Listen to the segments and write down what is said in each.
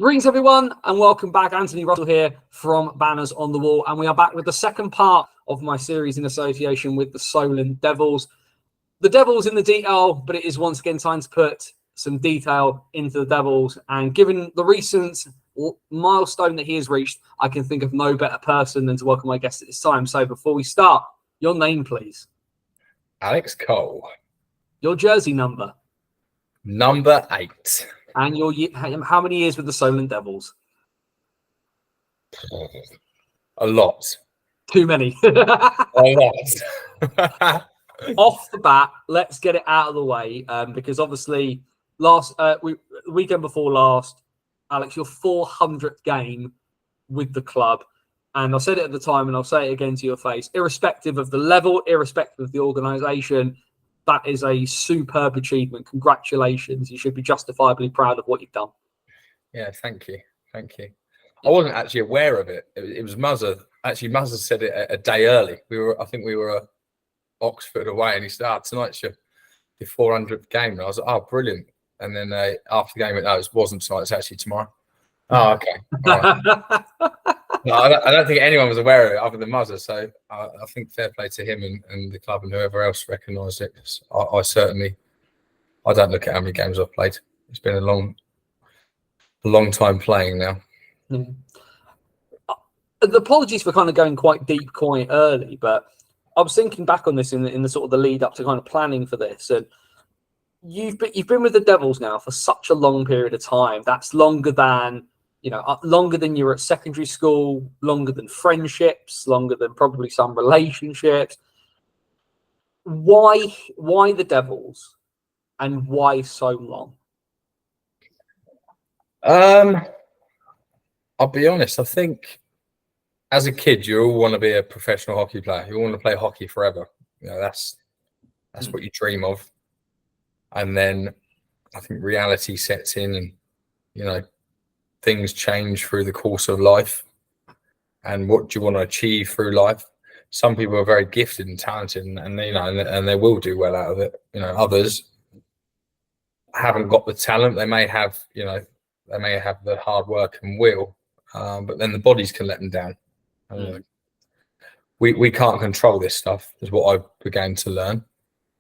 Greetings, everyone, and welcome back. Anthony Russell here from Banners on the Wall, and we are back with the second part of my series in association with the Solent Devils. The Devils in the detail, but it is once again time to put some detail into the Devils. And given the recent milestone that he has reached, I can think of no better person than to welcome my guest at this time. So before we start, your name, please. Alex Cole. Your jersey number. Number 8. And your how many years with the Solent Devils? A lot. Too many. A lot. Off the bat, let's get it out of the way because obviously the weekend before last, Alex, your 400th game with the club. And I said it at the time and I'll say it again to your face, irrespective of the level, irrespective of the organisation, that is a superb achievement. Congratulations. You should be justifiably proud of what you've done. Yeah, thank you. Thank you. I wasn't actually aware of it. It was Muzzer. Actually, Muzzer said it a day early. I think we were Oxford away and he said, tonight's your 400th game. And I was like, oh, brilliant. And then after the game, it wasn't tonight, it's actually tomorrow. Oh, okay. All right. No, I don't think anyone was aware of it other than Muzzer. So I think fair play to him and the club and whoever else recognised it. I don't look at how many games I've played. It's been a long time playing now. Mm. Apologies for kind of going quite deep quite early, but I was thinking back on this in the sort of the lead up to kind of planning for this, and you've been with the Devils now for such a long period of time. That's longer than you were at secondary school, longer than friendships, longer than probably some relationships. Why the Devils, and why so long? I'll be honest. I think as a kid, you all want to be a professional hockey player. You want to play hockey forever. That's what you dream of. And then I think reality sets in, and things change through the course of life. And what do you want to achieve through life? Some people are very gifted and talented, and they will do well out of it. Others haven't got the talent. They may have the hard work and will, but then the bodies can let them down. We can't control this stuff, is what I began to learn.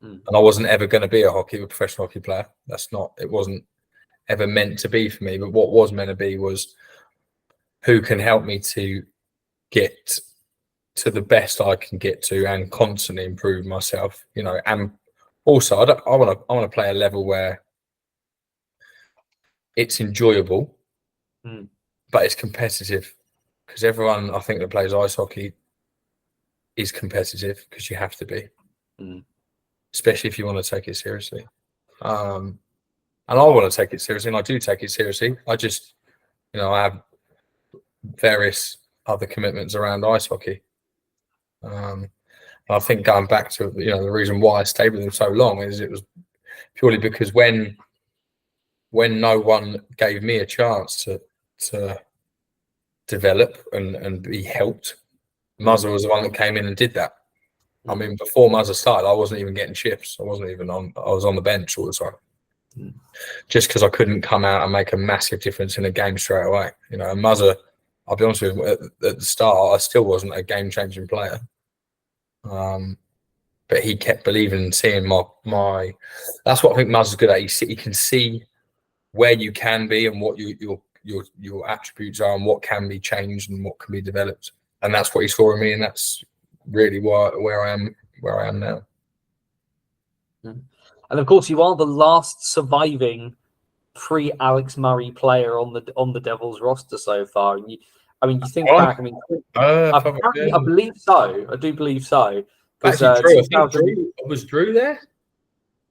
And I wasn't ever going to be a professional hockey player. It wasn't ever meant to be for me. But what was meant to be was who can help me to get to the best I can get to and constantly improve myself. And also I want to play a level where it's enjoyable, but it's competitive. Because everyone, I think, that plays ice hockey is competitive because you have to be, especially if you want to take it seriously. And I want to take it seriously, and I do take it seriously. I just, I have various other commitments around ice hockey. I think going back to, the reason why I stayed with them so long is it was purely because when no one gave me a chance to develop and be helped, Muzzer was the one that came in and did that. I mean, before Muzzer started, I wasn't even getting shifts. I was on the bench all the time. Just because I couldn't come out and make a massive difference in a game straight away. And Muzzer, I'll be honest with you, at the start, I still wasn't a game-changing player. But he kept believing and seeing my. That's what I think Muzzer's good at. He can see where you can be and what your attributes are and what can be changed and what can be developed. And that's what he saw in me, and that's really where I am now. And of course, you are the last surviving pre-Alex Murray player on the Devils roster so far. And you think back. I believe so. I do believe so. Drew, was Drew there?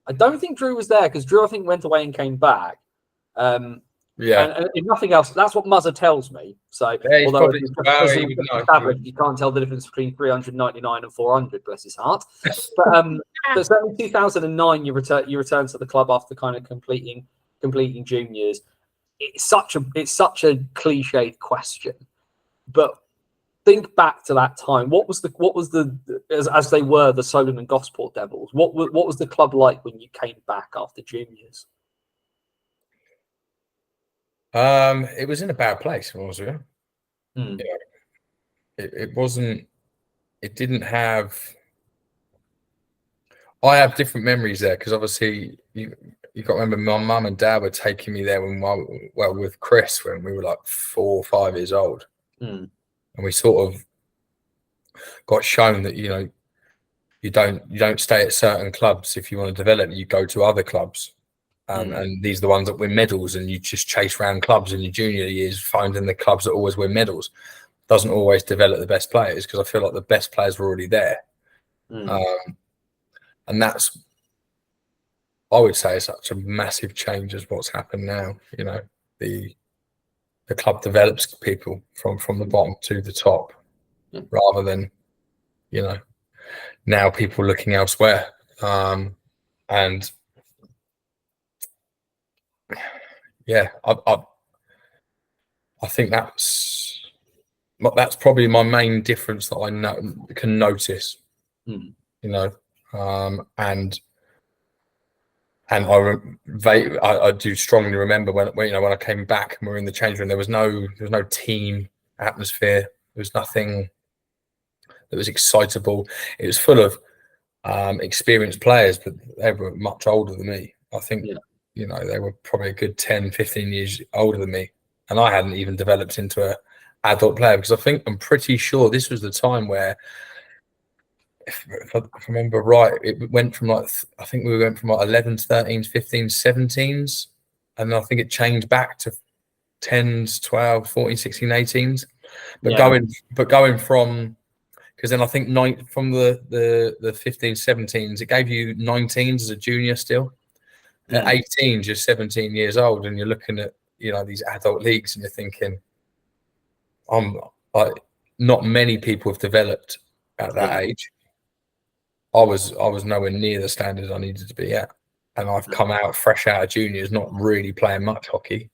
I don't think Drew was there because Drew, I think, went away and came back. And if nothing else, that's what Muzzer tells me. So, although you can't tell the difference between 399 and 400, bless his heart. But certainly 2009, you returned to the club after kind of completing juniors. It's such a cliched question, but think back to that time. What was the as they were the Solent and Gosport Devils? What was the club like when you came back after juniors? It was in a bad place, was it? Hmm. You know, it wasn't. It didn't have. I have different memories there because obviously you got to remember my mum and dad were taking me there with Chris when we were like 4 or 5 years old, and we sort of got shown that you don't stay at certain clubs if you want to develop. You go to other clubs, and these are the ones that win medals, and you just chase around clubs in your junior years, finding the clubs that always win medals. Doesn't always develop the best players because I feel like the best players were already there. And that's, I would say, such a massive change as what's happened now. The club develops people from the bottom to the top, rather than now people looking elsewhere. And yeah, I think that's probably my main difference that I can notice. And I do strongly remember when I came back and we were in the change room, there was no team atmosphere. There was nothing that was excitable. It was full of experienced players, but they were much older than me. I think they were probably a good 10, 15 years older than me, and I hadn't even developed into an adult player because I'm pretty sure this was the time where, if I remember right, it went from I think we went from 11s, 13s, 15s, 17s, and I think it changed back to 10s, 12s, 14s, 16, 18s. But going from, because then I think from the 15s, 17s, it gave you 19s as a junior still. At 18s, you're 17 years old, and you're looking at these adult leagues, and you're thinking, not many people have developed at that age. I was nowhere near the standard I needed to be at, and I've come out fresh out of juniors, not really playing much hockey,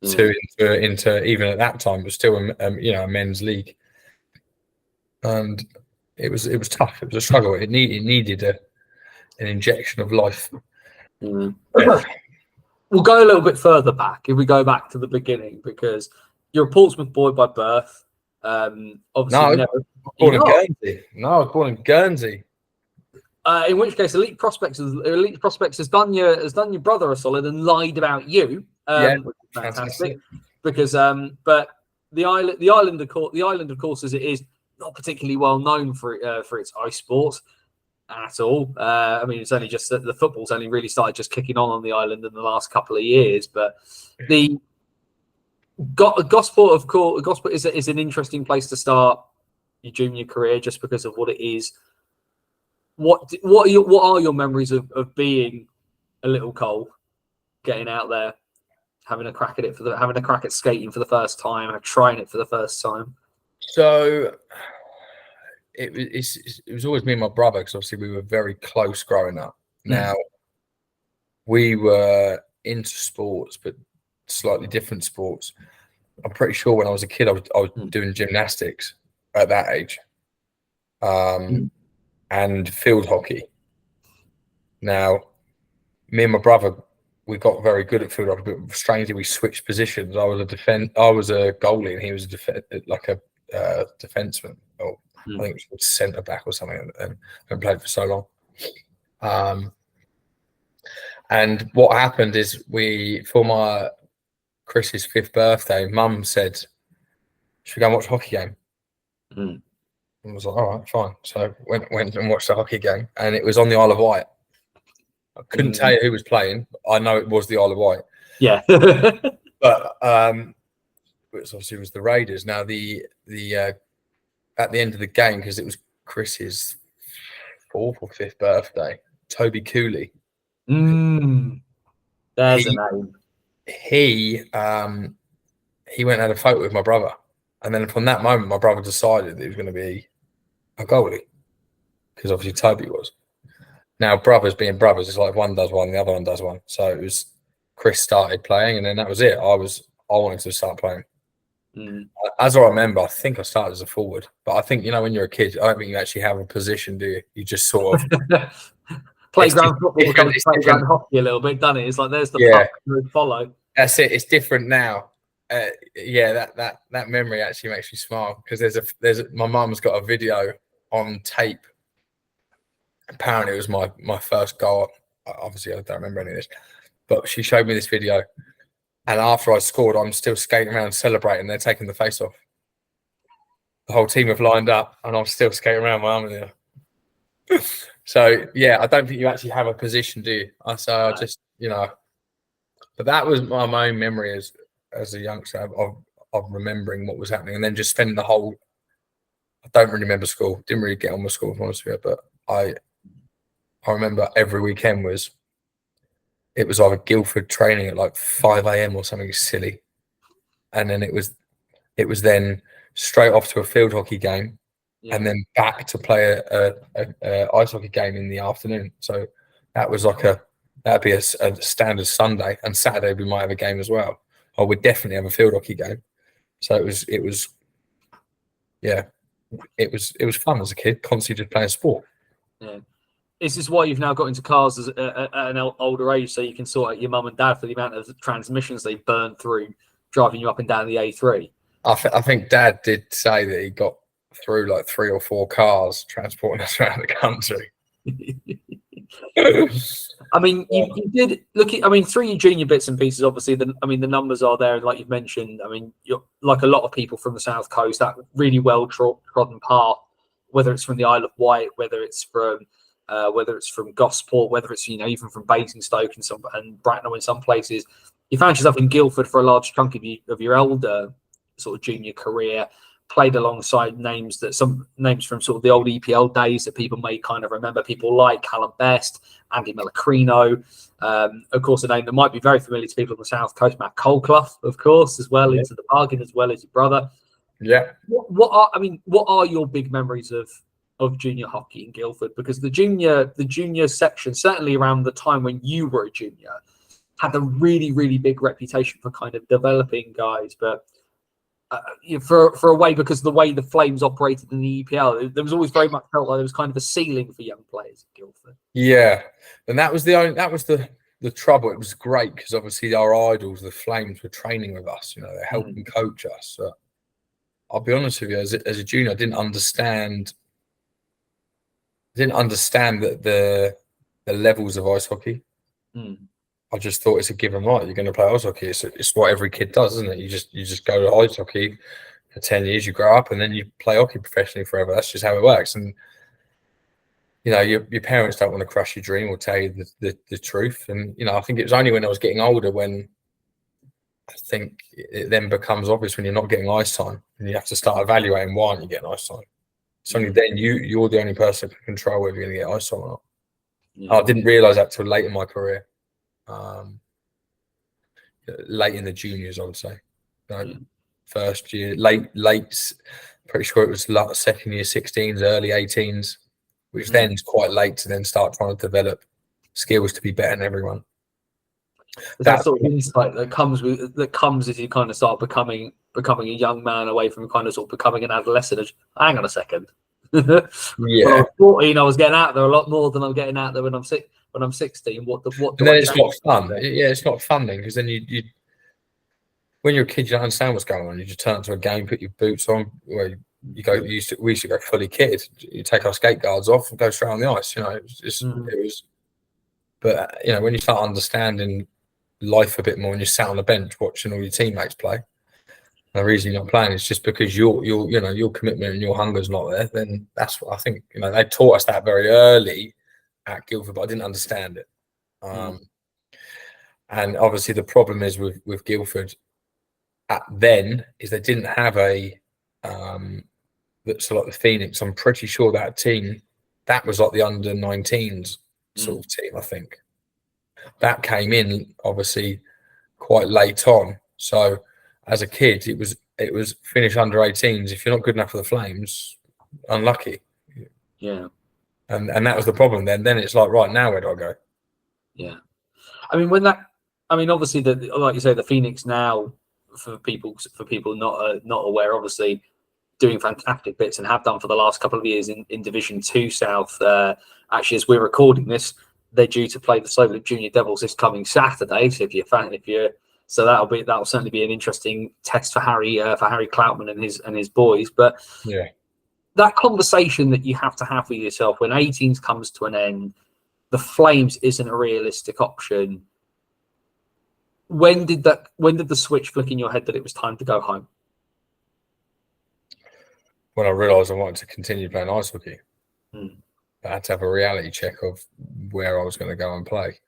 into even at that time, but still a men's league, and it was tough. It was a struggle. It needed an injection of life. We'll go a little bit further back if we go back to the beginning, because you're a Portsmouth boy by birth. Obviously, I was born in Guernsey. No, I was born in Guernsey. In which case, Elite Prospects has done your brother a solid and lied about you. Which is fantastic. Because but the island of course, as it is, not particularly well known for its ice sport at all. I mean, it's only just that the football's only really started just kicking on the island in the last couple of years. But the Gosport, of course, Gosport is an interesting place to start your junior career just because of what it is. What are your memories of being a little Cole, getting out there, having a crack at it having a crack at skating for the first time, trying it for the first time? So it was always me and my brother, because obviously we were very close growing up. Now we were into sports, but slightly different sports. I'm pretty sure when I was a kid, I was doing gymnastics at that age. And field hockey. Now, me and my brother, we got very good at field hockey, but strangely we switched positions. I was a goalie, and he was a defenseman. Or I think it was centre back or something, and played for so long. And what happened is, for Chris's 5th birthday, Mum said, "Should we go and watch a hockey game?" I was like, all right, fine. So went and watched the hockey game, and it was on the Isle of Wight. I couldn't tell you who was playing. I know it was the Isle of Wight. Yeah. But it was the Raiders. Now the at the end of the game, because it was Chris's 4th or 5th birthday, Toby Cooley. There's a name. He went and had a photo with my brother. And then from that moment, my brother decided that he was going to be a goalie, because obviously Toby was. Now, brothers being brothers, it's like one does one, the other one does one. So it was Chris started playing, and then that was it. I wanted to start playing. As I remember, I think I started as a forward. But I think, when you're a kid, I don't think you actually have a position, do you? You just sort of... Playground football becomes playground hockey a little bit, doesn't it? It's like there's the puck to follow. That's it. It's different now. Yeah, that memory actually makes me smile because my mum's got a video on tape. Apparently, it was my first goal. Obviously, I don't remember any of this, but she showed me this video, and after I scored, I'm still skating around celebrating. They're taking the face off. The whole team have lined up, and I'm still skating around my arm there. So yeah, I don't think you actually have a position, do you? I just but that was my own memory as a youngster of remembering what was happening, and then just spending the whole. I don't really remember school. Didn't really get on with school, honestly, but I remember every weekend it was either Guildford training at like 5 a.m. or something silly, and then it was then straight off to a field hockey game, and then back to play a ice hockey game in the afternoon. So that was like that'd be a standard Sunday, and Saturday we might have a game as well. I would definitely have a field hockey game. So it was fun as a kid, constantly just playing sport. Yeah. Is this why you've now got into cars at an older age, so you can sort out your mum and dad for the amount of transmissions they burn through driving you up and down the A3? I think Dad did say that he got through like 3 or 4 cars transporting us around the country. I mean, you did look at. I mean, through your junior bits and pieces, obviously, the numbers are there, like you've mentioned. I mean, you're like a lot of people from the South Coast, that really well trodden path, whether it's from the Isle of Wight, whether it's from Gosport, whether it's even from Basingstoke and Bracknell in some places. You found yourself in Guildford for a large chunk of your elder sort of junior career. Played alongside names from sort of the old EPL days that people may kind of remember. People like Callum Best, Andy Melacrino, of course, a name that might be very familiar to people on the South Coast, Matt Colclough, of course, as well, into the bargain, as well as your brother. Yeah. What are your big memories of junior hockey in Guildford? Because the junior section, certainly around the time when you were a junior, had a really, really big reputation for kind of developing guys, but for a way, because of the way the Flames operated in the EPL, there was always very much felt like there was kind of a ceiling for young players at Guildford. Yeah, and that was the trouble. It was great because obviously our idols, the Flames, were training with us. They're helping coach us. So I'll be honest with you, as a junior, I didn't understand the levels of ice hockey. I just thought it's a given right. You're going to play ice hockey. It's what every kid does, isn't it? You just go to ice hockey for 10 years, you grow up, and then you play hockey professionally forever. That's just how it works. And your parents don't want to crush your dream or tell you the truth. And I think it was only when I was getting older when I think it then becomes obvious when you're not getting ice time, and you have to start evaluating why aren't you getting ice time. It's only then you're the only person who can control whether you're going to get ice time or not. Yeah. I didn't realise that till late in my career. Late in the juniors, I would say. First year, late. Pretty sure it was second year 16s, early 18s, which then is quite late to then start trying to develop skills to be better than everyone. That sort of insight that comes as you kind of start becoming a young man away from kind of sort of becoming an adolescent. Hang on a second. Yeah. When I was 14, I was getting out there a lot more than I'm getting out there when I'm 16. What? And then it's not fun. Yeah, it's not fun then, because then you when you're a kid, you don't understand what's going on. You just turn to a game, put your boots on. Where we used to go fully kitted. You take our skate guards off and go straight on the ice. It was. But when you start understanding life a bit more, and you're sat on the bench watching all your teammates play, the reason you're not playing is just because your commitment and your hunger's not there. Then that's what I think. They taught us that very early at Guildford, but I didn't understand it. And obviously the problem is with Guildford then is they didn't have a that's like the Phoenix. I'm pretty sure that team that was like the under 19s sort of team. I think that came in obviously quite late on. So as a kid, it was finish under 18s. If you're not good enough for the Flames, unlucky. Yeah. And that was the problem then. Then it's like, right, now where do I go? Yeah. Obviously, like you say, the Phoenix now, for people not aware, obviously doing fantastic bits and have done for the last couple of years in Division 2 South. Actually, as we're recording this, they're due to play the Solent Junior Devils this coming Saturday. So if you're So that'll certainly be an interesting test for Harry Cloutman and his boys. But yeah, that conversation that you have to have with yourself when 18s comes to an end, the Flames isn't a realistic option. When did the switch flick in your head that it was time to go home? When I realised I wanted to continue playing ice hockey, I had to have a reality check of where I was going to go and play.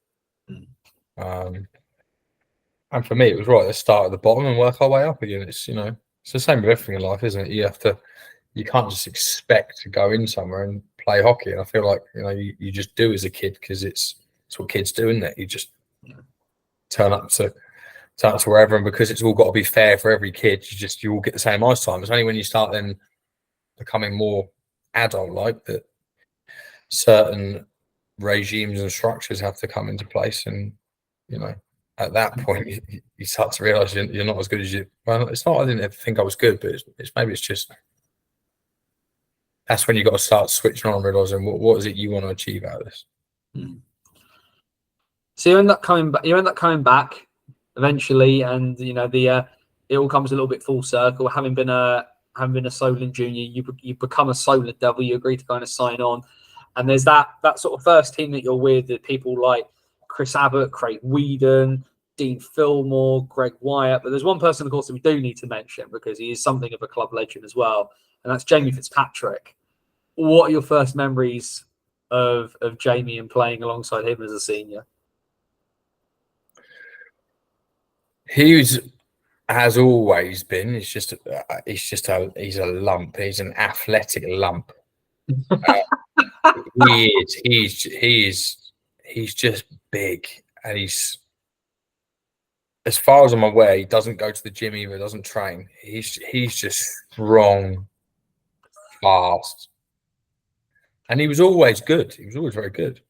And for me, it was right. Let's start at the bottom and work our way up again. It's it's the same with everything in life, isn't it? You can't just expect to go in somewhere and play hockey. And I feel like you just do as a kid because it's what kids do, isn't it? You just turn up to wherever, and because it's all got to be fair for every kid, you all get the same ice time. It's only when you start then becoming more adult-like that certain regimes and structures have to come into place, and at that point you start to realize you're not as good as you. Well, it's not I didn't ever think I was good, but it's just that's when you got to start switching on and realizing what is it you want to achieve out of this. So you end up coming back eventually, and it all comes a little bit full circle. Having been a Solent junior, you become a Solent Devil. You agree to kind of sign on, and there's that sort of first team that you're with, that people like Chris Abbott, Craig Whedon, Dean Fillmore, Greg Wyatt. But there's one person, of course, that we do need to mention because he is something of a club legend as well, and that's Jamie Fitzpatrick. What are your first memories of Jamie and playing alongside him as a senior? Has always been. He's a lump. He's an athletic lump. He's just big, and he's, as far as I'm aware, he doesn't go to the gym either. Doesn't train. He's just strong, fast, and he was always good. He was always very good.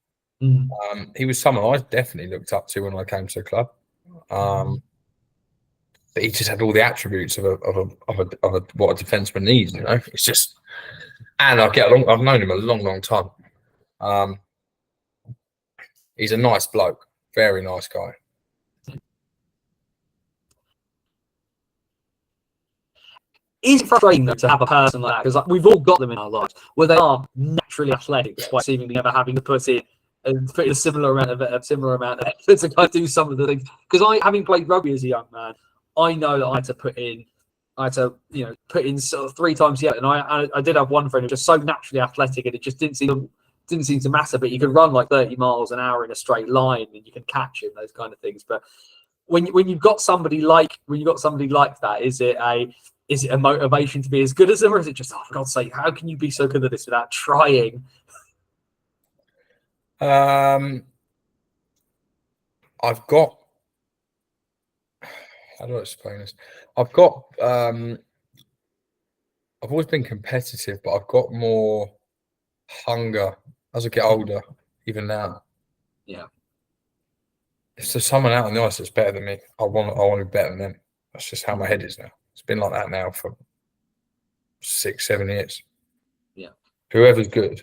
He was someone I definitely looked up to when I came to the club. But he just had all the attributes of what a defenseman needs. It's just, and I've known him a long, long time. He's a nice bloke, very nice guy. Is it frustrating though to have a person like that? Because we've all got them in our lives where they are naturally athletic, despite seemingly never having to put in a similar amount of effort to kind of do some of the things. Because having played rugby as a young man, I know that I had to put in sort of 3 times yet, and I did have one friend who was just so naturally athletic, and it just didn't seem to matter. But you could run like 30 miles an hour in a straight line, and you can catch him, those kind of things. But when you've got somebody like that, is it a motivation to be as good as them, or is it just, oh, for God's sake, how can you be so good at this without trying? I've got. How do I explain this? I've got. I've always been competitive, but I've got more hunger as I get older, even now. Yeah. If there's someone out on the ice that's better than me, I want to be better than them. That's just how my head is now. It's been like that now for 6-7 years. Yeah. Whoever's good,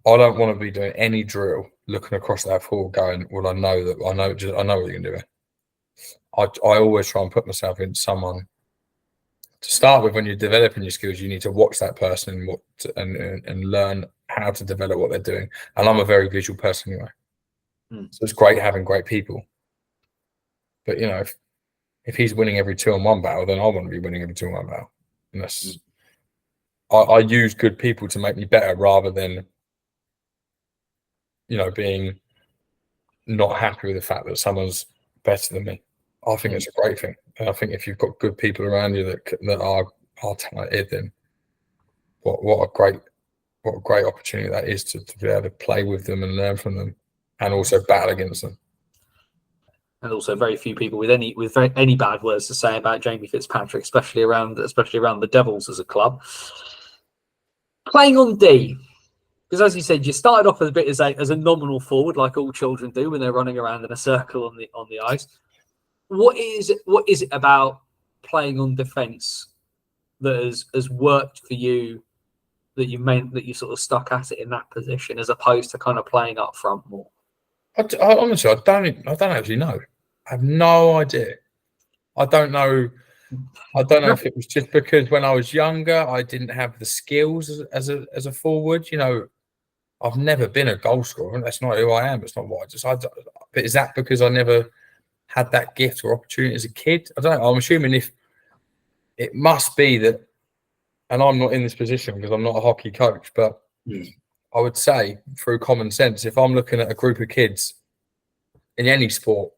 I don't want to be doing any drill, looking across that floor, going, "Well, I know what you can do." I always try and put myself in someone. To start with, when you're developing your skills, you need to watch that person and learn how to develop what they're doing. And I'm a very visual person anyway, so it's great having great people. But if he's winning every 2-on-1 battle, then I want to be winning every 2-on-1 battle. And that's I use good people to make me better, rather than being not happy with the fact that someone's better than me. I think it's a great thing. And I think if you've got good people around you that are talented, then what a great opportunity that is to be able to play with them and learn from them, and also battle against them. And also, very few people with any bad words to say about Jamie Fitzpatrick, especially around the Devils as a club. Playing on D, because as you said, you started off as a nominal forward, like all children do when they're running around in a circle on the ice. What is it about playing on defence that has worked for you, that you sort of stuck at it in that position, as opposed to kind of playing up front more? Honestly, I don't actually know. I have no idea. I don't know. I don't know if it was just because when I was younger, I didn't have the skills as a forward. You know, I've never been a goal scorer. That's not who I am. It's not what but is that because I never had that gift or opportunity as a kid? I don't know. I'm assuming if it must be that, and I'm not in this position because I'm not a hockey coach, but I would say through common sense, if I'm looking at a group of kids in any sport,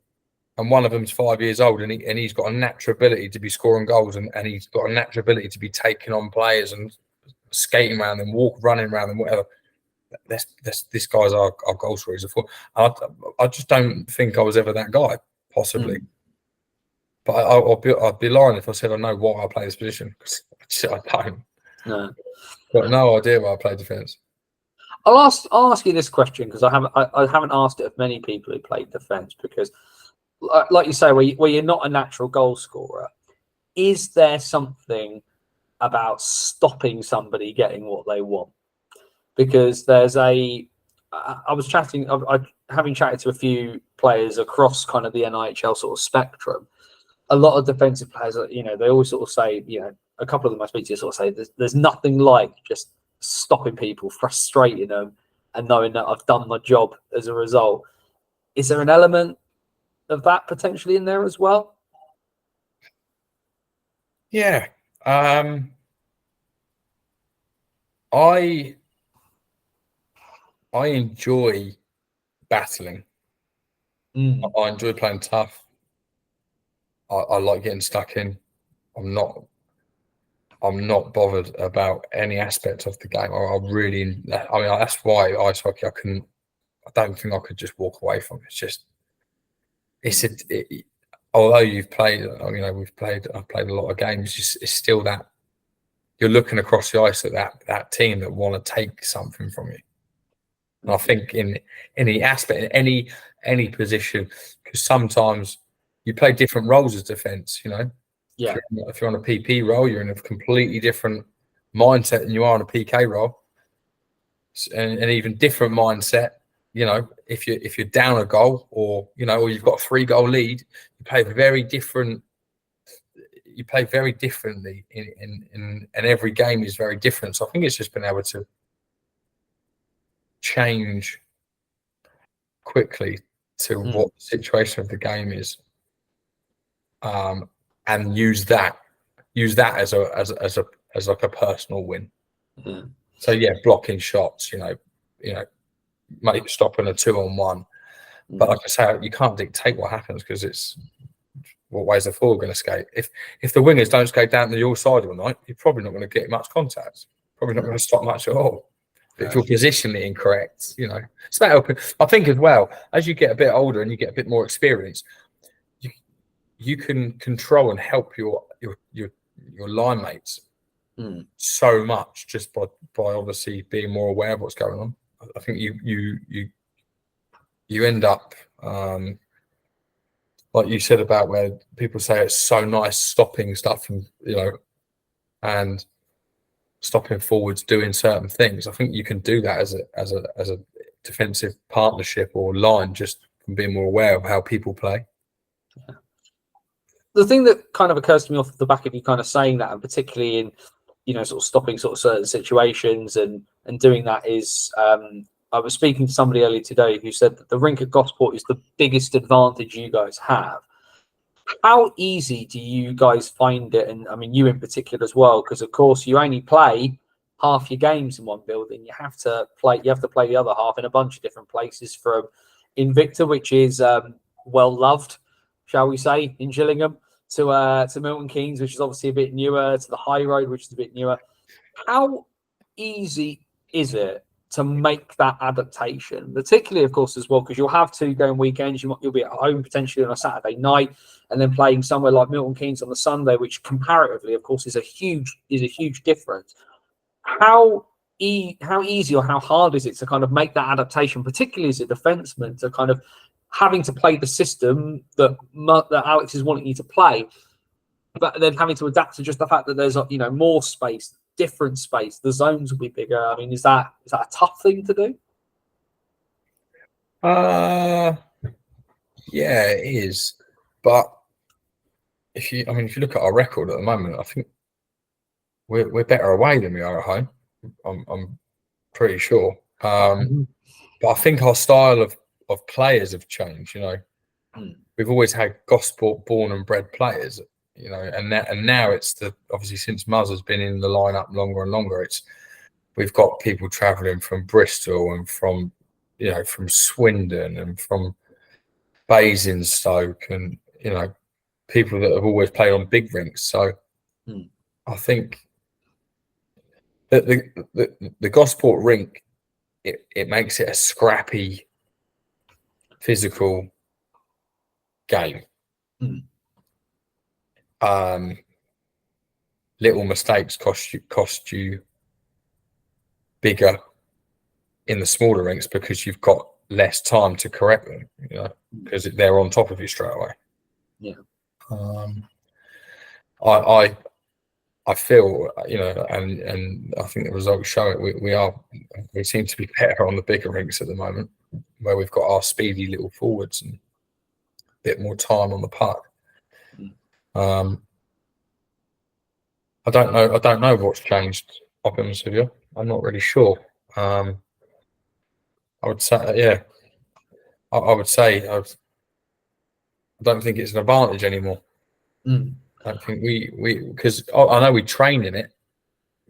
and one of them's 5 years old, and he's got a natural ability to be scoring goals, and he's got a natural ability to be taking on players and skating around them, running around them, whatever. This guy's our goal scorer. I just don't think I was ever that guy, possibly. But I'd be lying if I said I know why I play this position, because I don't. No. Got no idea why I play defence. I'll ask you this question, because I haven't asked it of many people who played defence, because like you say, where you're not a natural goal scorer, is there something about stopping somebody getting what they want? Because there's I was having chatted to a few players across kind of the NIHL sort of spectrum. A lot of defensive players, you know, they always sort of say, you know, a couple of them I speak to sort of say there's nothing like just stopping people, frustrating them, and knowing that I've done my job as a result. Is there an element of that potentially in there as well? Yeah. I enjoy battling. I enjoy playing tough. I like getting stuck in. I'm not bothered about any aspect of the game. That's why ice hockey, I don't think I could just walk away from it. Although you've played, you know, I've played a lot of games. It's still that you're looking across the ice at that team that want to take something from you. And I think in any aspect, in any position, because sometimes you play different roles as defence, you know. Yeah. If you're on a PP role, you're in a completely different mindset than you are on a PK role, and even different mindset. You know, if you're down a goal, or you know, or you've got a 3-goal lead, you play very different. You play very differently, and every game is very different. So I think it's just been able to change quickly to what the situation of the game is, and use that as like a personal win. So yeah, blocking shots, you know, maybe stopping a 2-on-1. But like I say, you can't dictate what happens, because it's what ways the forward going to skate. If the wingers don't skate down to your side all night, you're probably not going to get much contact. Probably not going to stop much at all. But if you're positionally incorrect, you know, it's about helping. I think as well, as you get a bit older and you get a bit more experience, you can control and help your line mates so much just by obviously being more aware of what's going on. I think you end up like you said about where people say it's so nice stopping stuff, and you know, and stopping forwards doing certain things. I think you can do that as a defensive partnership or line, just from being more aware of how people play. The thing that kind of occurs to me off the back of you kind of saying that, and particularly in, you know, sort of stopping sort of certain situations and doing that, is I was speaking to somebody earlier today who said that the rink at Gosport is the biggest advantage you guys have. How easy do you guys find it? And I mean, you in particular as well, because of course you only play half your games in one building. You have to play the other half in a bunch of different places, from Invicta, which is well loved, shall we say, in Gillingham, to Milton Keynes, which is obviously a bit newer, to the High Road, which is a bit newer. How easy is it to make that adaptation, particularly, of course, as well, because you'll have 2 going weekends. You'll be at home potentially on a Saturday night, and then playing somewhere like Milton Keynes on the Sunday, which comparatively, of course, is a huge difference. How easy or how hard is it to kind of make that adaptation, particularly as a defenseman, to kind of having to play the system that Alex is wanting you to play, but then having to adapt to just the fact that there's, you know, more space, different space, the zones will be bigger. I mean, is that a tough thing to do? Yeah, it is. But if you look at our record at the moment, I think we're better away than we are at home. I'm pretty sure. But I think our style of players have changed. We've always had gospel born and bred players. And now it's obviously since Muzz has been in the lineup longer and longer, we've got people travelling from Bristol and from Swindon and from Basingstoke and people that have always played on big rinks. So I think that the Gosport rink, it makes it a scrappy, physical game. Little mistakes cost you bigger in the smaller rinks because you've got less time to correct them, because they're on top of you straight away. Yeah. I feel, and I think the results show it. We seem to be better on the bigger rinks at the moment, where we've got our speedy little forwards and a bit more time on the puck. I don't know what's changed. I'll be honest with you. I'm not really sure. I would say, yeah. I would say I don't think it's an advantage anymore. I don't think because I know we train in it,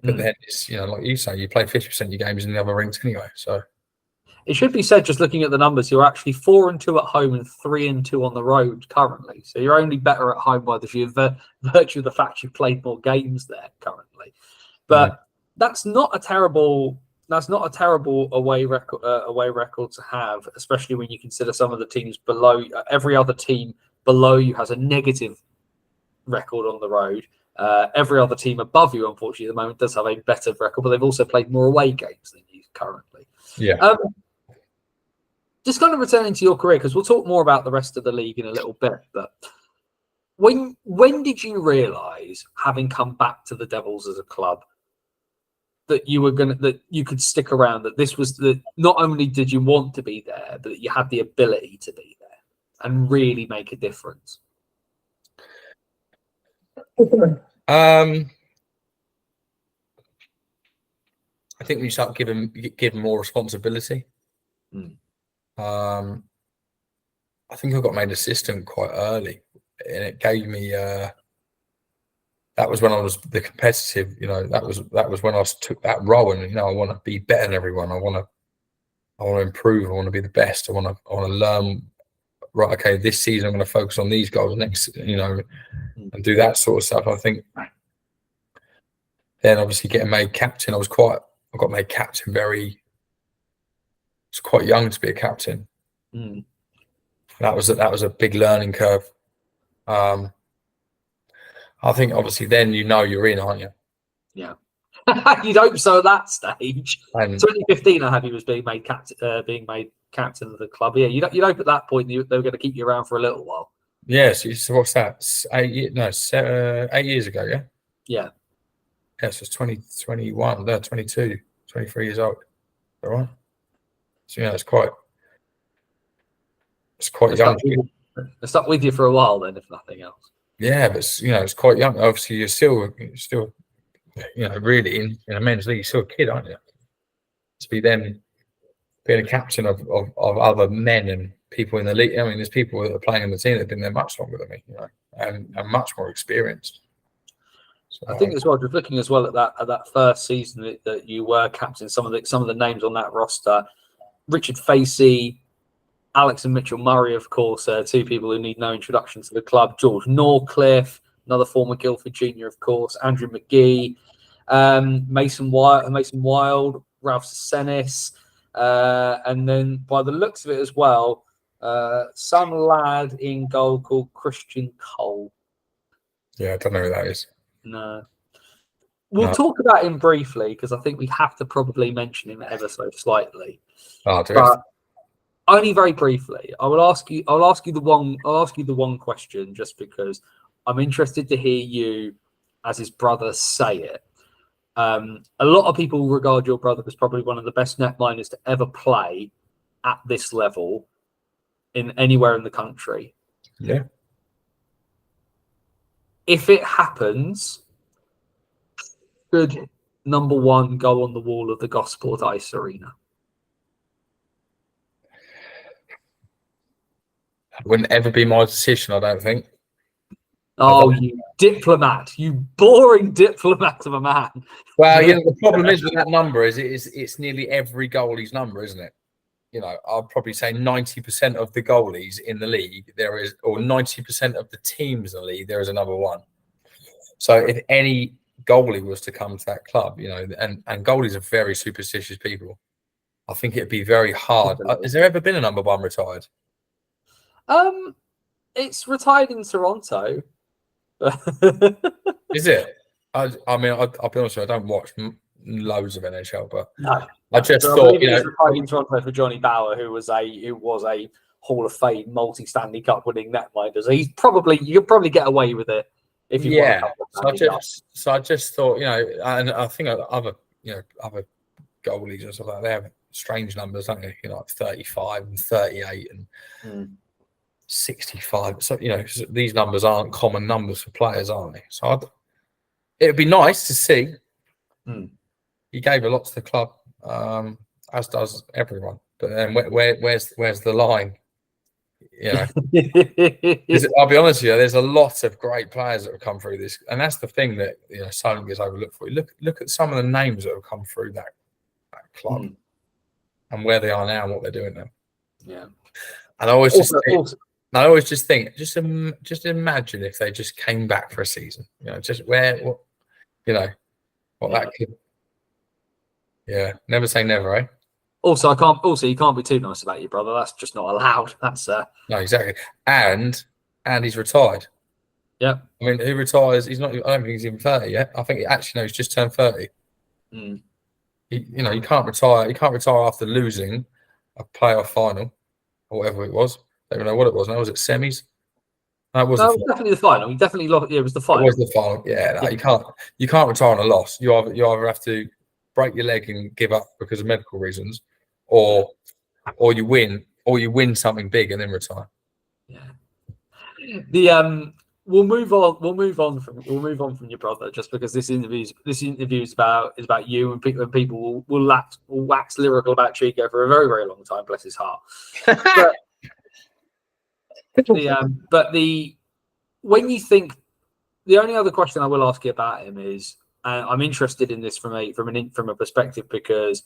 but then it's like you say, you play 50% of your games in the other rinks anyway. So it should be said, just looking at the numbers, you're actually 4-2 at home and 3-2 on the road currently. So you're only better at home by the sheer virtue of the fact you've played more games there currently. But that's not a terrible away record to have, especially when you consider some of the teams below. Every other team below you has a negative record on the road. Every other team above you, unfortunately, at the moment does have a better record, but they've also played more away games than you currently. Yeah. Just kind of returning to your career, because we'll talk more about the rest of the league in a little bit. But when did you realise, having come back to the Devils as a club, that you could stick around? That this was not only did you want to be there, but that you had the ability to be there and really make a difference? I think we start giving more responsibility. I think I got made assistant quite early, and it gave me. That was when I was the competitive. That was when I took that role, and I want to be better than everyone. I want to improve. I want to be the best. I want to learn. Right, okay. This season, I'm going to focus on these goals next. And do that sort of stuff. I think. Then obviously getting made captain, I got made captain I was quite young to be a captain. That was a big learning curve. I think obviously then you're in, aren't you? Yeah. You'd hope so at that stage. And 2015, I had you was being made captain of the club. Yeah, you'd hope at that point they were going to keep you around for a little while. Yes. Yeah, so what's that? 8 years ago. Yeah. Yeah. Yeah, so it's 2021, 22, 23 years old. All right. So it's quite young. It's stuck with you for a while then, if nothing else. Yeah, but it's quite young. Obviously, you're still really in a men's league, you're still a kid, aren't you? To be then being a captain of other men and people in the league. I mean, there's people that are playing in the team that have been there much longer than me, and much more experienced. So, I think as well, just looking as well at that first season that you were captain, some of the names on that roster, Richard Facey, Alex and Mitchell Murray, of course, two people who need no introduction to the club. George Norcliffe, another former Guildford junior, of course. Andrew McGee, Mason Wild, Ralph Senis, and then by the looks of it as well, some lad in goal called Christian Cole. Yeah, I don't know who that is. No. We'll talk about him briefly because I think we have to probably mention him ever so slightly. But only very briefly. I'll ask you the one question just because I'm interested to hear you as his brother say it. A lot of people regard your brother as probably one of the best netminders to ever play at this level in anywhere in the country. Yeah. if it happens, should number 1 go on the wall of the Gosport Ice Arena? It wouldn't ever be my decision, I don't think. Oh, you diplomat! You boring diplomat of a man. Well, the problem is with that number is it's nearly every goalie's number, isn't it? I'll probably say 90% of the goalies in the league or 90% of the teams in the league, there is a number 1. So if any goalie was to come to that club, and goalies are very superstitious people, I think it'd be very hard. Has there ever been a number 1 retired? It's retired in Toronto. Is it? I mean, I'll be honest with you, I don't watch loads of NHL, but no, I just thought, it's retired in Toronto for Johnny Bauer, who was a Hall of Fame multi-Stanley Cup winning netminder. So you could probably get away with it if you want. So I just thought, and I think other goalies and stuff like that, they have strange numbers, don't they? Like 35 and 38 and 65. So these numbers aren't common numbers for players, aren't they? So it'd be nice to see. He gave a lot to the club, as does everyone. But then where's the line? I'll be honest with you, there's a lot of great players that have come through this, and that's the thing that Solent gets overlooked for. Look at some of the names that have come through that club and where they are now and what they're doing now. Yeah, and I always just think, just imagine if they just came back for a season. Just what that could. Yeah, never say never, eh? Also, you can't be too nice about your brother. That's just not allowed. That's no, exactly. And he's retired. Yeah. I mean, who retires? He's not. I don't think he's even 30 yet. I think he's just turned 30. You can't retire. You can't retire after losing a playoff final or whatever it was. I don't even know what it was. Now was it semis? No, it wasn't. No, definitely the final. He definitely lost. Yeah, it was the final. It was the final. Yeah, no, you can't retire on a loss. You either have to break your leg and give up because of medical reasons, or you win something big and then retire. Yeah. We'll move on from your brother, just because this interview is about you, and people will wax lyrical about Chico for a very, very long time. Bless his heart. When you think, the only other question I will ask you about him is, I'm interested in this from a perspective, because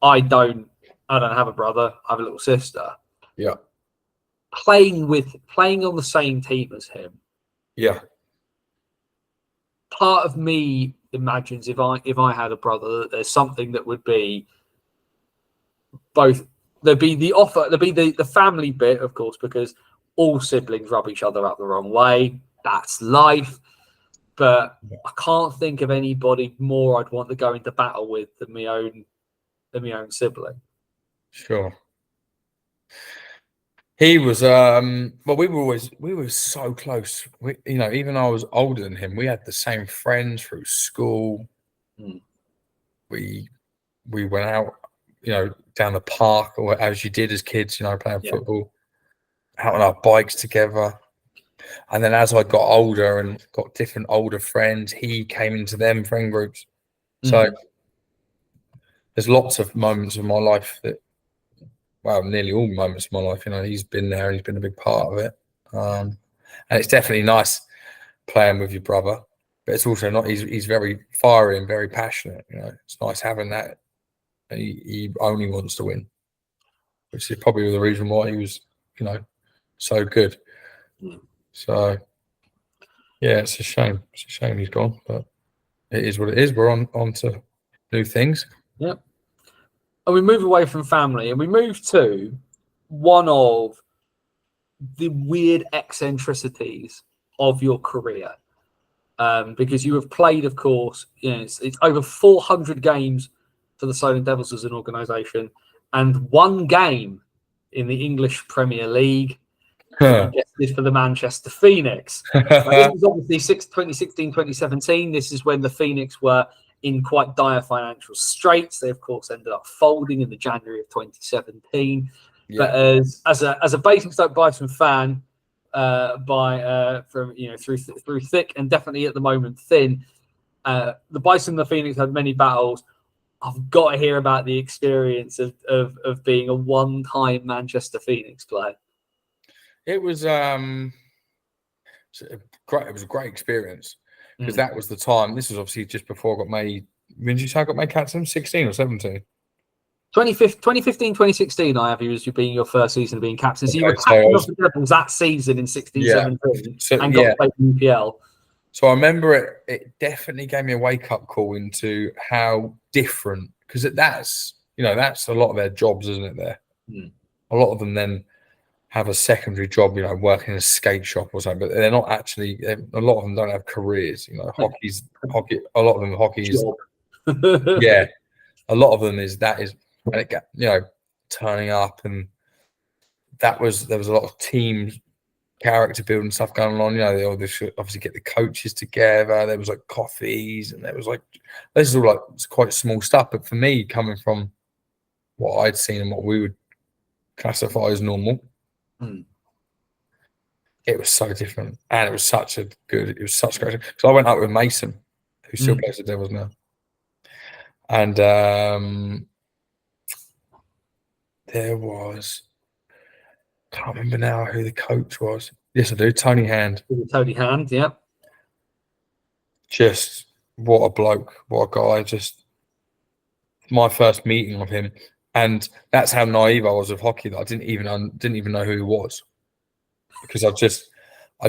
I don't have a brother. I have a little sister. Yeah. Playing on the same team as him. Yeah. Part of me imagines if I had a brother, that there's something that would be both. There'd be the family bit, of course, because all siblings rub each other up the wrong way. That's life. But I can't think of anybody more I'd want to go into battle with than my own sibling. Sure. He was we were so close. Even I was older than him. We had the same friends through school. We went out, down the park, or as you did as kids, playing football, out on our bikes together. And then as I got older and got different older friends, he came into them friend groups. So there's lots of moments of my life nearly all moments of my life, he's been there and he's been a big part of it. And it's definitely nice playing with your brother, but it's also not, he's very fiery and very passionate. It's nice having that. And he only wants to win, which is probably the reason why he was, so good. So, yeah, it's a shame. It's a shame he's gone, but it is what it is. We're on to new things. Yep. And we move away from family and we move to one of the weird eccentricities of your career. Because you have played, of course, it's over 400 games for the Solent Devils as an organisation, and one game in the English Premier League. For the Manchester Phoenix. This was obviously 2016, 2017. This is when the Phoenix were in quite dire financial straits. They, of course, ended up folding in the January of 2017. Yeah. But as a Basingstoke Bison fan, from through thick and definitely at the moment thin. The Bison and the Phoenix had many battles. I've got to hear about the experience of being a one-time Manchester Phoenix player. It was great. It was a great experience because that was the time. This was obviously just before I got made. When did you say I got made captain? 16 or 17? 2015, 2016, I have you as you being your first season of being captain. So you were captain of the Devils that season in 16, 17 and got to play in UPL. So I remember it definitely gave me a wake-up call into how different, because that's a lot of their jobs, isn't it, there? A lot of them then have a secondary job, working in a skate shop or something, but they're not actually, a lot of them don't have careers, hockey, a lot of them hockey is, a lot of them turning up, and there was a lot of team character building stuff going on. They obviously get the coaches together. There was like coffees, and there was like, this is all like, it's quite small stuff. But for me, coming from what I'd seen and what we would classify as normal, it was so different, and it was such great. Because I went up with Mason, who still plays the Devils now, and there was, can't remember now who the coach was. Yes, I do. Tony Hand. Tony Hand, yeah. Just what a bloke, what a guy. Just my first meeting of him, and that's how naive I was of hockey, that I didn't even know who he was, because I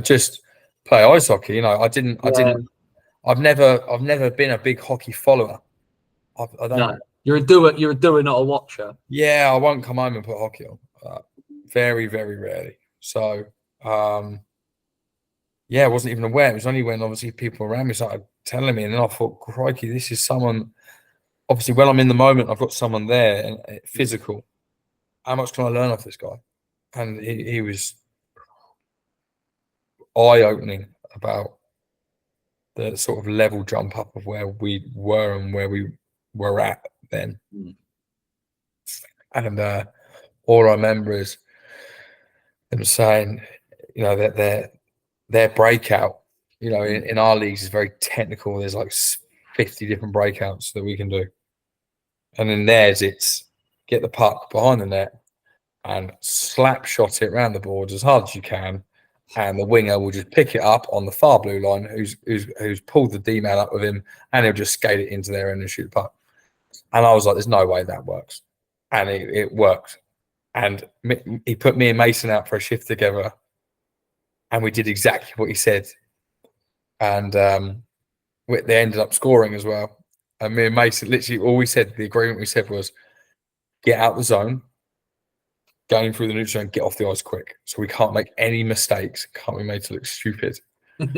just play ice hockey. I've never been a big hockey follower. I don't. No, you're a doer, not a watcher. Yeah, I won't come home and put hockey on. Very, very rarely. So, I wasn't even aware. It was only when obviously people around me started telling me, and then I thought, crikey, this is someone. Obviously, when I'm in the moment, I've got someone there, and physical. How much can I learn off this guy? And he was eye-opening about the sort of level jump up of where we were and where we were at then. And all I remember is them saying, that their breakout, in our leagues is very technical. There's like 50 different breakouts that we can do. And in theirs, it's get the puck behind the net and slap shot it around the boards as hard as you can. And the winger will just pick it up on the far blue line, who's pulled the D-man up with him, and he'll just skate it into their end and shoot the puck. And I was like, there's no way that works. And it worked. And he put me and Mason out for a shift together, and we did exactly what he said. And they ended up scoring as well. And me and Mason, literally all we said, the agreement we said was, get out the zone, going through the neutral zone, get off the ice quick. So we can't make any mistakes, can't be made to look stupid. And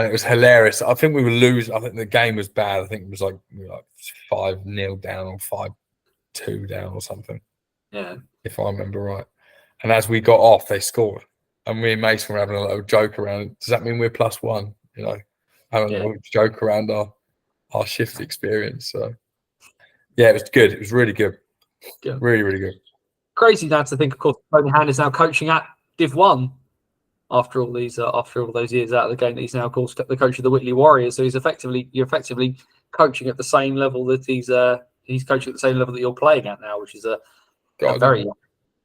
it was hilarious. I think we were losing. I think the game was bad. I think it was like 5-0 down or 5-2 down or something. Yeah. If I remember right. And as we got off, they scored. And me and Mason were having a little joke around. Does that mean we're +1? Having a little joke around our shift experience. So yeah, it was good. It was really good. Really, really good. Crazy now to think, of course, Tony Hand is now coaching at Div 1 after all those years out of the game. He's now, of course, the coach of the Whitley Warriors. So you're effectively coaching at the same level that he's coaching at the same level that you're playing at now, which is a very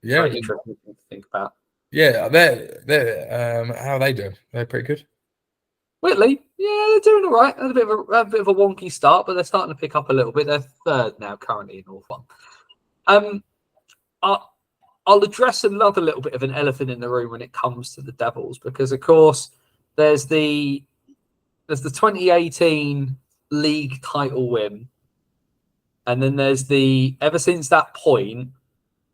interesting thing to think about. Yeah, they're how are they doing? They're pretty good. Whitley, yeah, they're doing all right. Had a bit of a wonky start, but they're starting to pick up a little bit. They're third now, currently in North One. I'll address another little bit of an elephant in the room when it comes to the Devils, because of course there's the 2018 league title win, and then there's ever since that point,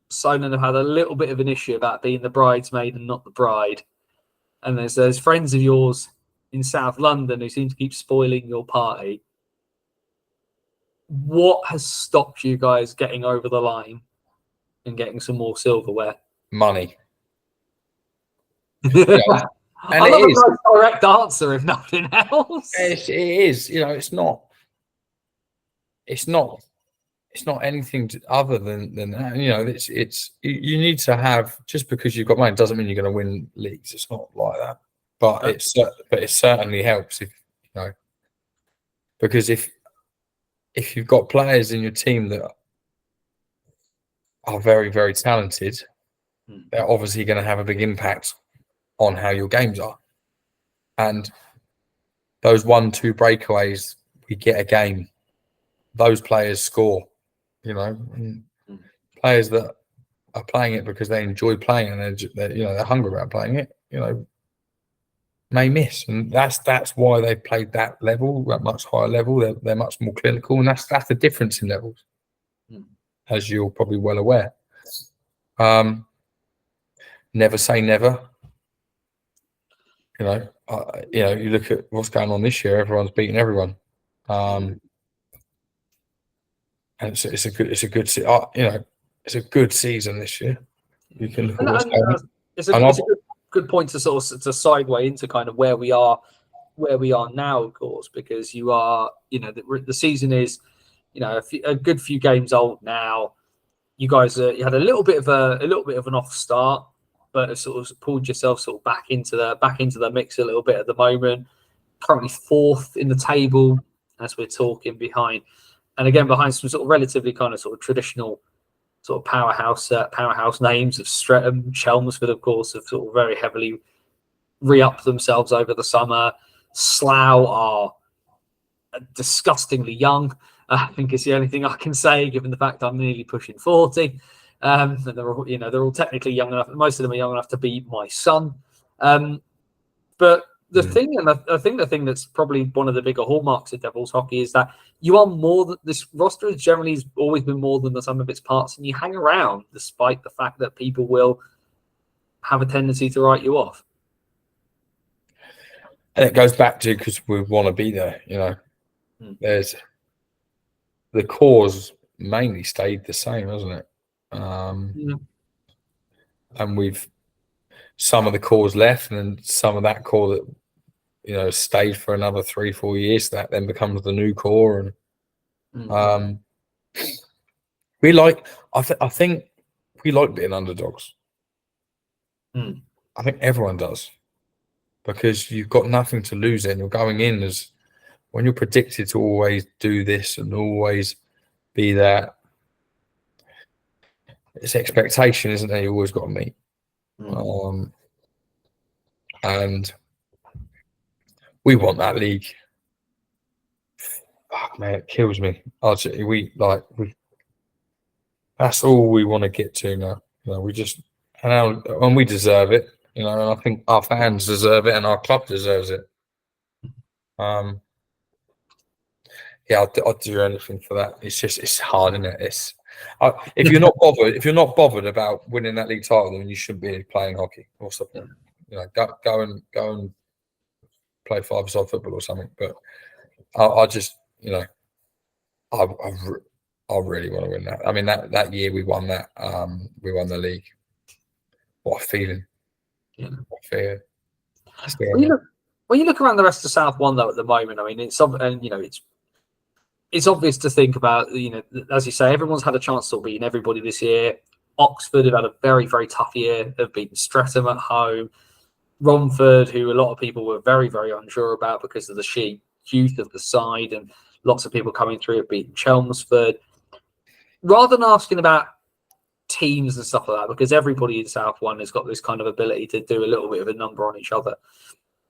Solent have had a little bit of an issue about being the bridesmaid and not the bride. And there's friends of yours in South London who seem to keep spoiling your party. What has stopped you guys getting over the line and getting some more silverware? Money. And I love a direct answer, if nothing else. It is. It's not it's not anything other than that. You know, it's you need to have, just because you've got money doesn't mean you're going to win leagues. It's not like that. But it certainly helps if you know, because if you've got players in your team that are very, very talented, they're obviously going to have a big impact on how your games are. And those 1-2 breakaways we get a game, those players score. You know, and players that are playing it because they enjoy playing and they're hungry about playing it. You know, may miss, and that's why they played that level, that much higher level. They're much more clinical, and that's the difference in levels, as you're probably well aware. Never say never. You know, you look at what's going on this year. Everyone's beating everyone, and it's a good it's a good season this year. You can look at what's going on. It's a good point to sort of to segue into kind of where we are now, of course, because you are, the season is, a good few games old now. You guys you had a little bit of an off start, but have sort of pulled yourself sort of back into the mix a little bit at the moment. Currently 4th in the table as we're talking, behind some sort of relatively kind of sort of traditional sort of powerhouse names of Streatham, Chelmsford, of course, have sort of very heavily re-upped themselves over the summer. Slough are disgustingly young. I think it's the only thing I can say, given the fact I'm nearly pushing 40. And they're all technically young enough. Most of them are young enough to beat my son. But the thing that's probably one of the bigger hallmarks of Devils hockey is that you are more than this roster has generally always been more than the sum of its parts, and you hang around despite the fact that people will have a tendency to write you off. And it goes back to, because we want to be there, there's the core's mainly stayed the same, hasn't it? And we've some of the cores left, and some of that core that stayed for another 3-4 years, that then becomes the new core. And we like, I think we like being underdogs. I think everyone does, because you've got nothing to lose. Then you're going in as, when you're predicted to always do this and always be that, it's expectation, isn't there? You always got to meet. And we want that league. Fuck, man, it kills me. That's all we want to get to now. And we deserve it. And I think our fans deserve it, and our club deserves it. I'll do anything for that. It's hard, isn't it? If you're not bothered about winning that league title, then you shouldn't be playing hockey or something. Go and play 5-a-side football or something. But I just, I really want to win that. I mean, that year we won that. We won the league. What a feeling! Yeah. What a feeling. When you look around the rest of South One, though, at the moment, I mean, it's obvious to think about, as you say, everyone's had a chance to beat everybody this year. Oxford have had a very, very tough year. They've beaten Streatham at home. Romford, who a lot of people were very, very unsure about because of the sheer youth of the side, and lots of people coming through have beaten Chelmsford. Rather than asking about teams and stuff like that, because everybody in South One has got this kind of ability to do a little bit of a number on each other,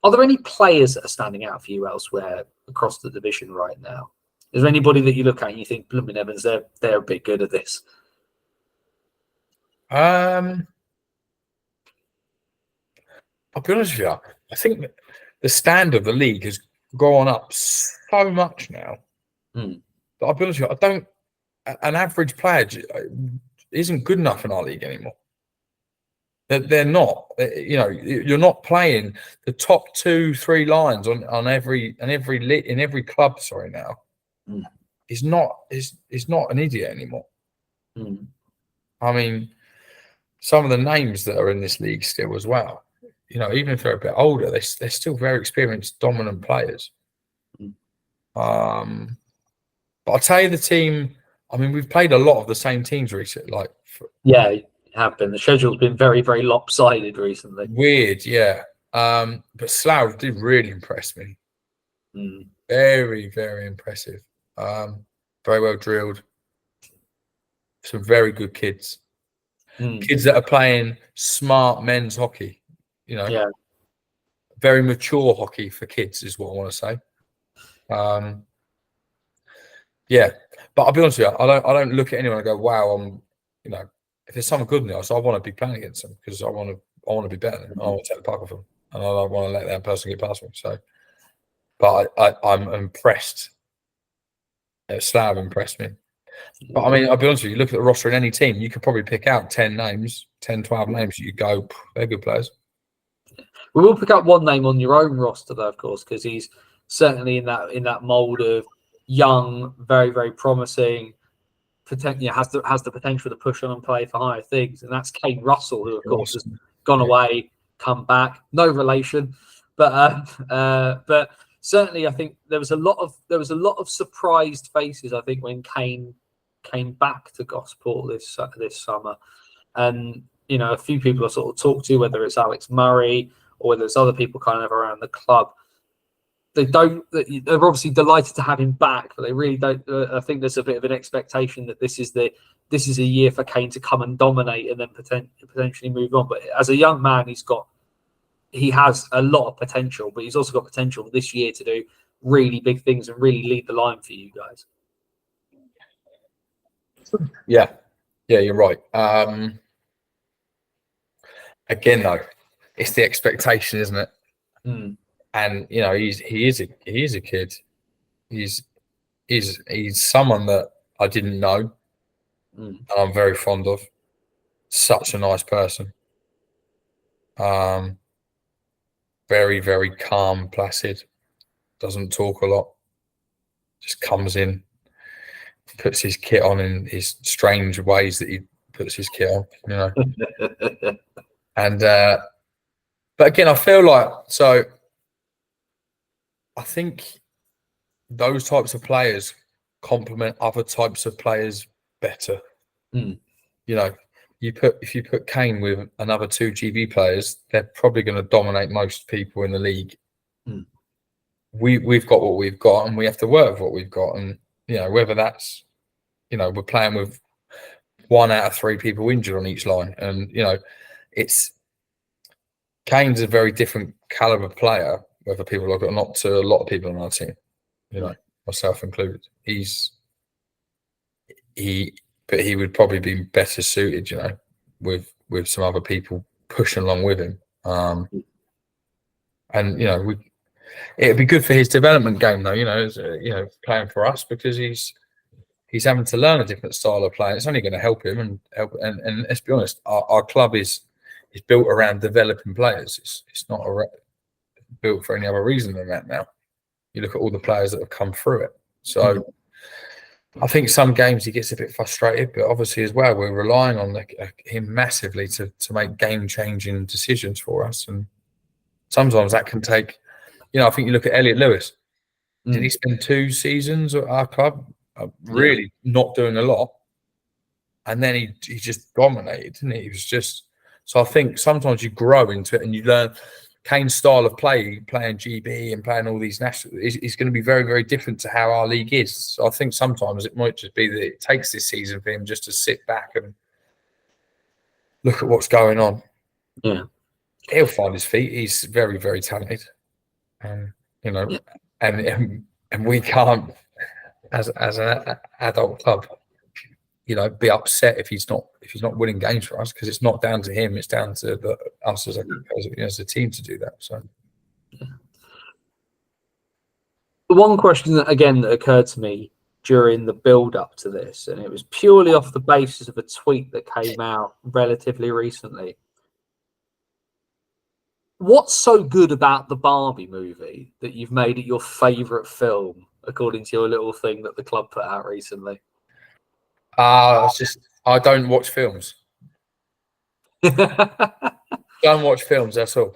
are there any players that are standing out for you elsewhere across the division right now? Is there anybody that you look at and you think, Blooming Evans, they're a bit good at this? I'll be honest with you. I think the standard of the league has gone up so much now. That I'll be honest with you, an average player isn't good enough in our league anymore. They're not. You're not playing the top 2-3 lines on every club. Sorry, now. He's not an idiot anymore. I mean, some of the names that are in this league still as well, even if they're a bit older, they're still very experienced, dominant players. But I'll tell you the team I mean, we've played a lot of the same teams recently. Yeah, it have been. The schedule's been very, very lopsided recently. Weird, yeah. But Slough did really impress me. Very, very impressive. Very well drilled. Some very good kids. Kids that are playing smart men's hockey. Very mature hockey for kids is what I want to say. Yeah, but I'll be honest with you, I don't look at anyone and go, wow, if there's someone good in the ice, I want to be playing against them because I want to be better than them. I want to take the puck off them, and I don't want to let that person get past me. So, but I'm impressed. Slough impressed me. But I mean, I'll be honest with you, look at the roster in any team, you could probably pick out 10 names, 10, 12 names. You go, they're good players. We will pick up one name on your own roster, though, of course, because he's certainly in that mold of young, very, very promising, has the potential to push on and play for higher things, and that's Kane Russell, who of course has gone away, come back, no relation, but certainly I think there was a lot of surprised faces. I think when Kane came back to Gosport this summer, and a few people I sort of talked to, whether it's Alex Murray or whether it's other people kind of around the club. They're obviously delighted to have him back, but they really don't. I think there's a bit of an expectation that this is a year for Kane to come and dominate and then potentially move on. But as a young man, he has a lot of potential, but he's also got potential this year to do really big things and really lead the line for you guys. Yeah, you're right. Again, though, it's the expectation, isn't it? And he is a kid. He's someone that I didn't know, and I'm very fond of. Such a nice person. Very, very calm, placid. Doesn't talk a lot. Just comes in, puts his kit on in his strange ways that he puts his kit on. And but again, I feel like I think those types of players complement other types of players better. If you put Kane with another 2 GB players, they're probably going to dominate most people in the league. We've got what we've got, and we have to work with what we've got. And whether that's we're playing with 1 out of 3 people injured on each line, and it's Kane's a very different caliber player, whether people look or not, to a lot of people on our team, myself included. But he would probably be better suited, with some other people pushing along with him. And it'd be good for his development game, though. Playing for us, because he's having to learn a different style of play. It's only going to help him and let's be honest, our club is built around developing players. It's not built for any other reason than that. Now you look at all the players that have come through it. So I think some games he gets a bit frustrated, but obviously as well we're relying on him massively to make game-changing decisions for us, and sometimes that can take. I think you look at Elliot Lewis. Did he spend 2 seasons at our club really not doing a lot, and then he just dominated, didn't he? He was just. So I think sometimes you grow into it and you learn. Kane's style of playing GB and playing all these national is going to be very, very different to how our league is. So I think sometimes it might just be that it takes this season for him just to sit back and look at what's going on. Yeah, he'll find his feet. He's very, very talented, and and we can't, as an adult club, be upset if he's not winning games for us, because it's not down to him. It's down to us as a team to do that. So, the one question that occurred to me during the build up to this, and it was purely off the basis of a tweet that came out relatively recently. What's so good about the Barbie movie that you've made it your favourite film, according to your little thing that the club put out recently? I don't watch films. Don't watch films, that's all.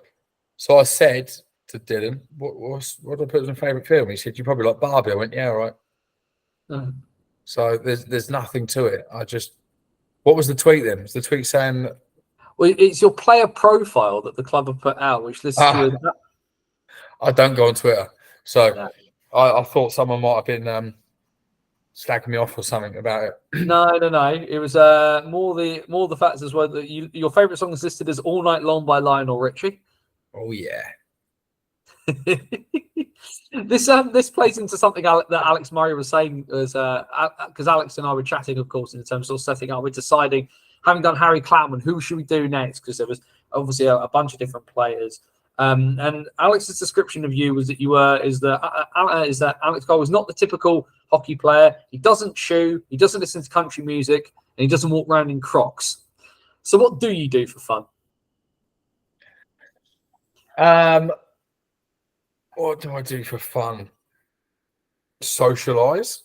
So I said to Dylan, what did I put as my favourite film? He said, you probably like Barbie. I went, yeah, all right. So there's nothing to it. What was the tweet then? Was the tweet saying? Well, it's your player profile that the club have put out, which lists you as. I don't go on Twitter, so no. I thought someone might have been slagging me off or something about it. No. It was more the facts as well that your favourite song is listed as "All Night Long" by Lionel Richie. Oh yeah. This plays into something that Alex Murray was saying, because Alex and I were chatting, of course, in terms of setting up. We're deciding, having done Harry Clattman, who should we do next? Because there was obviously a bunch of different players. And Alex's description of you was that that Alex Cole was not the typical hockey player. He doesn't chew, he doesn't listen to country music, and he doesn't walk around in Crocs. So what do you do for fun? What do I do for fun? Socialise.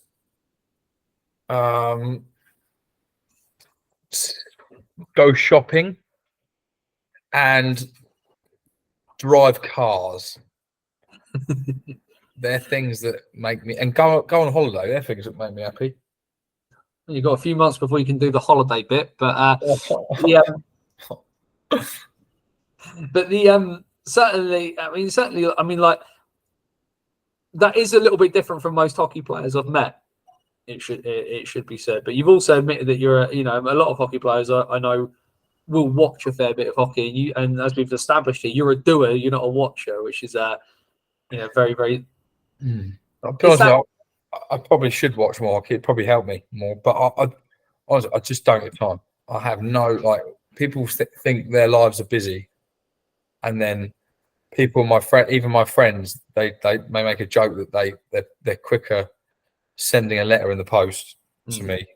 Go shopping and drive cars. They're things that make me, and go on holiday. They're things that make me happy. You've got a few months before you can do the holiday bit, but certainly, like, that is a little bit different from most hockey players I've met. It should be said, but you've also admitted that you're a lot of hockey players I know will watch a fair bit of hockey, and as we've established here, you're a doer, you're not a watcher, which is very, very. I probably should watch more hockey. It'd probably help me more, but honestly, I just don't have time. I have people think their lives are busy, and then people, even my friends, they may make a joke that they're quicker sending a letter in the post to me,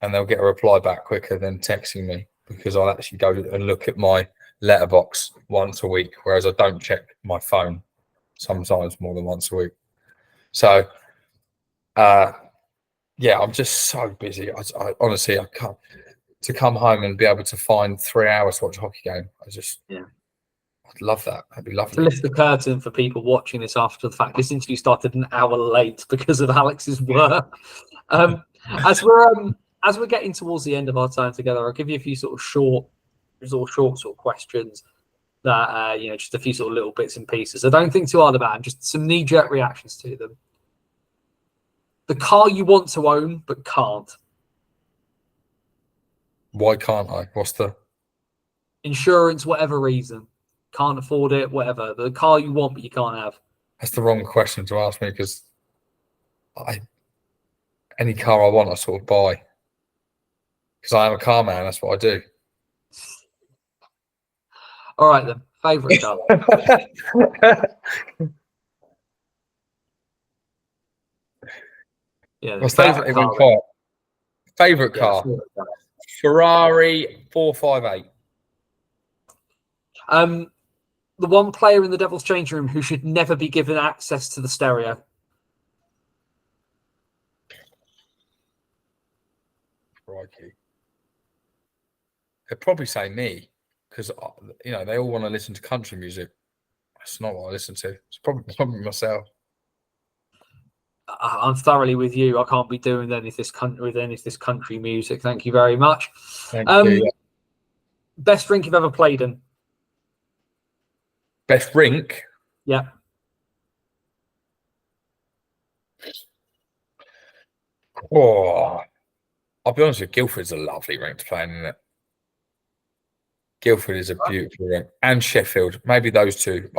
and they'll get a reply back quicker than texting me, because I'll actually go and look at my letterbox once a week, whereas I don't check my phone sometimes more than once a week. So, I'm just so busy. I honestly, I can't, to come home and be able to find 3 hours to watch a hockey game. I'd llove that. That'd be lovely. To lift the curtain for people watching this after the fact, this interview started an hour late because of Alex's work. As we're getting towards the end of our time together, I'll give you a few sort of short questions that just a few sort of little bits and pieces. I don't think too hard about them, just some knee-jerk reactions to them. The car you want to own but can't. Why can't I? What's the insurance? Whatever reason, can't afford it. Whatever, the car you want but you can't have. That's the wrong question to ask me, because any car I want, I sort of buy, because I am a car man. That's what I do. All right then. Favorite car. What's favorite car? Favorite car. Ferrari 458. The one player in the Devils changing room who should never be given access to the stereo. Crikey. They'd probably say me, because they all want to listen to country music. That's not what I listen to. It's probably myself. I'm thoroughly with you. I can't be doing any of this country music. Thank you very much. Thank you. Best drink you've ever played in? Best rink? Yeah. Oh, I'll be honest with you, Guildford's a lovely rink to play in, isn't it? Guildford is a beautiful rink. And Sheffield, maybe those two.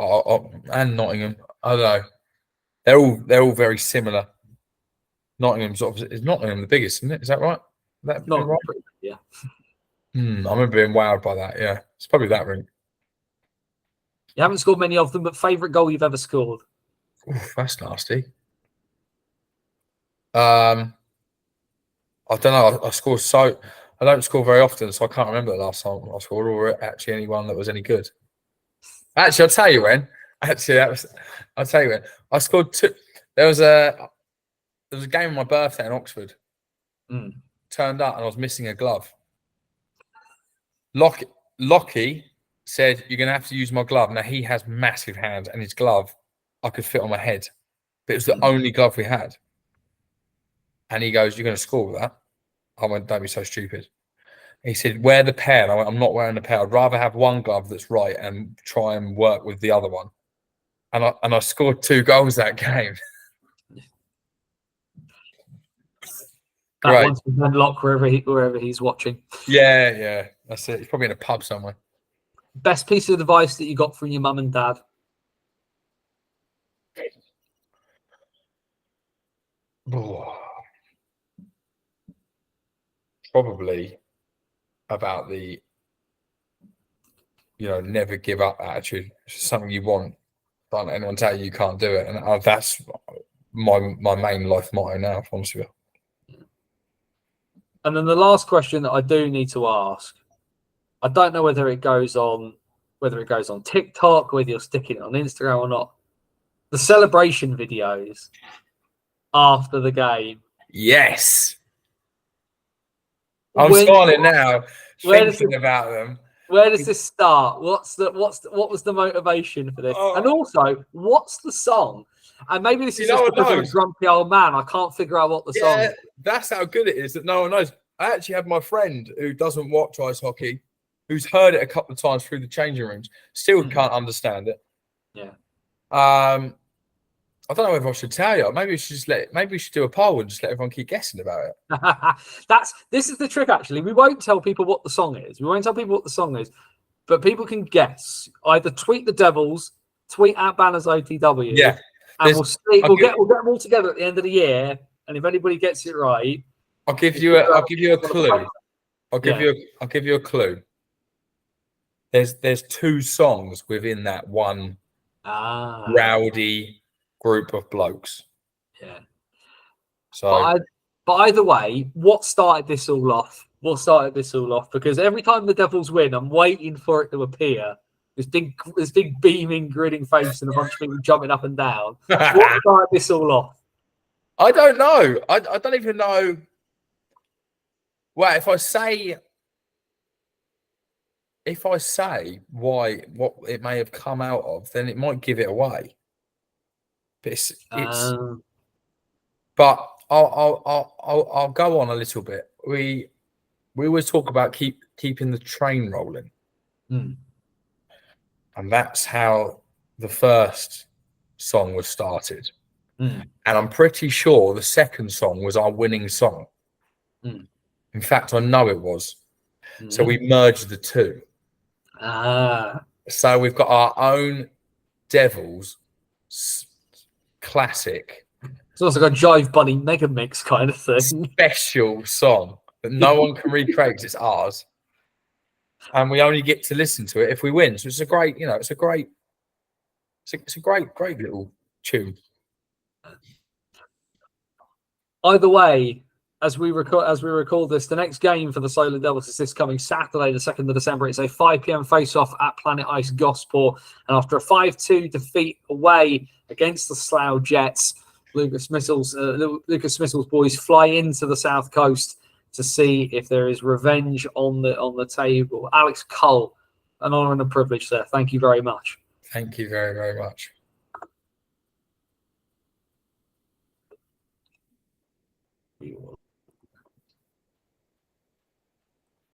And Nottingham. I don't know. They're all very similar. Nottingham's obviously, is Nottingham the biggest, isn't it? Is that right? Right? Yeah. I remember being wowed by that. Yeah, it's probably that rink. You haven't scored many of them, but favourite goal you've ever scored? Oof, that's nasty. I don't know. I don't score very often, so I can't remember the last time I scored, or actually anyone that was any good. Actually, I'll tell you when. I'll tell you when. I scored two. There was a game on my birthday in Oxford. Turned up and I was missing a glove. Lockie said, "You're going to have to use my glove." Now, he has massive hands, and his glove I could fit on my head. But it was the only glove we had. And he goes, "You're going to score that?" I went, "Don't be so stupid." He said, "Wear the pair." And I went, "I'm not wearing the pair. I'd rather have one glove that's right and try and work with the other one." And I scored 2 goals that game. That one's been unlocked wherever he's watching. Yeah, that's it. He's probably in a pub somewhere. Best piece of advice that you got from your mum and dad? Probably about the, never give up attitude. It's something you want. Don't let anyone tell you can't do it. And that's my main life motto now, if I'm honest with you. And then the last question that I do need to ask, I don't know whether it goes on TikTok, whether you're sticking it on Instagram or not. The celebration videos after the game. Yes. I'm smiling now, thinking about them. Where does this start? What was the motivation for this? And also, what's the song? And maybe this is just because I'm a grumpy old man. I can't figure out what the song is. That's how good it is that no one knows. I actually had my friend who doesn't watch ice hockey, who's heard it a couple of times through the changing rooms, still can't understand it. Yeah. I don't know if I should tell you. Maybe we should do a poll and just let everyone keep guessing about it. This is the trick, actually. We won't tell people what the song is. But people can guess. Either tweet the Devils, tweet at Banners OTW. Yeah. And we'll get them all together at the end of the year. And if anybody gets it right, I'll give you a clue. I'll give you a clue. There's 2 songs within that one rowdy group of blokes. Yeah. So but either way, what started this all off? Because every time the Devils win, I'm waiting for it to appear. This big beaming, grinning face and a bunch of people jumping up and down. What started this all off? I don't know. I don't even know. Well, if I say what it may have come out of, then it might give it away. But but I'll go on a little bit. We always talk about keeping the train rolling, and that's how the first song was started. And I'm pretty sure the second song was our winning song. In fact, I know it was. So we merged the 2. So we've got our own Devils classic. It's also got a Jive Bunny mega mix kind of thing. Special song that no one can recreate because it's ours. And we only get to listen to it if we win. So it's a great little tune. Either way, as we record this, the next game for the Solent Devils is this coming Saturday, the 2nd of December. It's a 5 p.m. face-off at Planet Ice Gosport. And after a 5-2 defeat away against the Slough Jets, Lucas Smith's boys fly into the South Coast to see if there is revenge on the table. Alex Cole, an honour and a privilege, sir. Thank you very much. Thank you very, very much.